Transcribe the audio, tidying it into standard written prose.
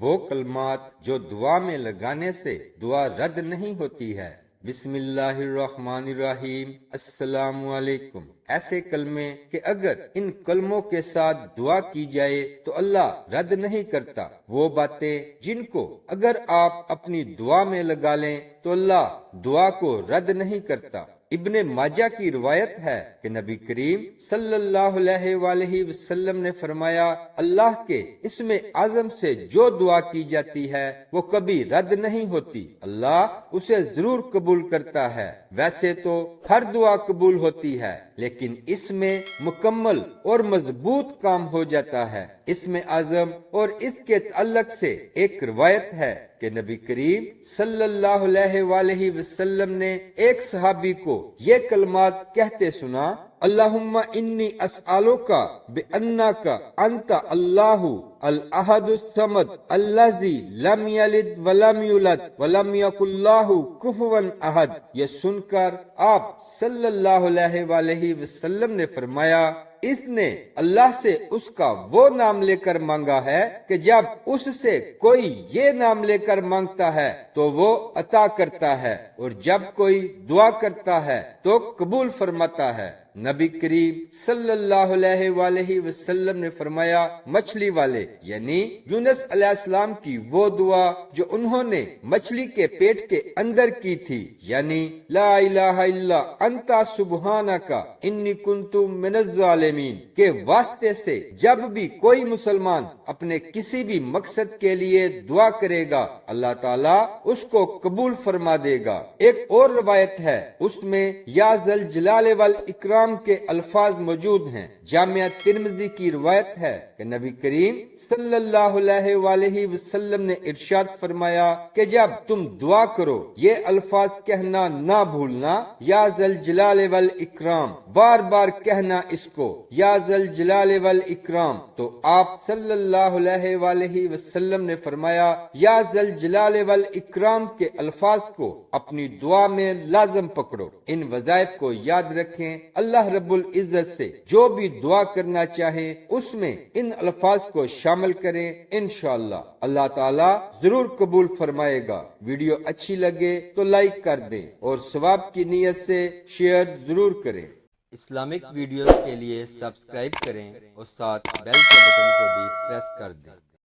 وہ کلمات جو دعا میں لگانے سے دعا رد نہیں ہوتی ہے۔ بسم اللہ الرحمن الرحیم، السلام علیکم، ایسے کلمے کہ اگر ان کلموں کے ساتھ دعا کی جائے تو اللہ رد نہیں کرتا۔ وہ باتیں جن کو اگر آپ اپنی دعا میں لگا لیں تو اللہ دعا کو رد نہیں کرتا۔ ابن ماجہ کی روایت ہے کہ نبی کریم صلی اللہ علیہ وآلہ وسلم نے فرمایا، اللہ کے اسم اعظم سے جو دعا کی جاتی ہے وہ کبھی رد نہیں ہوتی، اللہ اسے ضرور قبول کرتا ہے۔ ویسے تو ہر دعا قبول ہوتی ہے، لیکن اس میں مکمل اور مضبوط کام ہو جاتا ہے۔ اسم اعظم اور اس کے تعلق سے ایک روایت ہے کہ نبی کریم صلی اللہ علیہ وآلہ وسلم نے ایک صحابی کو یہ کلمات کہتے سنا، اللہم انی اسألوک بأنک انت اللہ الاحد الصمد الذی لم یلد ولم یولد ولم یکن لہ کفوا احد۔ یہ سن کر آپ صلی اللہ علیہ وآلہ وسلم نے فرمایا، اس نے اللہ سے اس کا وہ نام لے کر مانگا ہے کہ جب اس سے کوئی یہ نام لے کر مانگتا ہے تو وہ عطا کرتا ہے، اور جب کوئی دعا کرتا ہے تو قبول فرماتا ہے۔ نبی کریم صلی اللہ علیہ وآلہ وسلم نے فرمایا، مچھلی والے یعنی یونس علیہ السلام کی وہ دعا جو انہوں نے مچھلی کے پیٹ کے اندر کی تھی، یعنی لا الہ الا انت سبحانک انی کنت من الظالمین کے واسطے سے جب بھی کوئی مسلمان اپنے کسی بھی مقصد کے لیے دعا کرے گا اللہ تعالیٰ اس کو قبول فرما دے گا۔ ایک اور روایت ہے، اس میں یا ذل جلال والاکرام کے الفاظ موجود ہیں۔ جامعہ ترمذی کی روایت ہے کہ نبی کریم صلی اللہ علیہ وآلہ وسلم نے ارشاد فرمایا کہ جب تم دعا کرو یہ الفاظ کہنا نہ بھولنا، یا ذل جلال والاکرام، بار بار کہنا اس کو، یا ذل جلال والاکرام۔ تو آپ صلی اللہ علیہ وآلہ وسلم نے فرمایا، یا ذل جلال والاکرام کے الفاظ کو اپنی دعا میں لازم پکڑو۔ ان وظائف کو یاد رکھیں۔ اللہ رب العزت سے جو بھی دعا کرنا چاہیں اس میں ان الفاظ کو شامل کریں، انشاءاللہ اللہ تعالیٰ ضرور قبول فرمائے گا۔ ویڈیو اچھی لگے تو لائک کر دیں اور ثواب کی نیت سے شیئر ضرور کریں۔ اسلامک ویڈیوز کے لیے سبسکرائب کریں اور ساتھ بیل کے بٹن کو بھی پریس کر دیں۔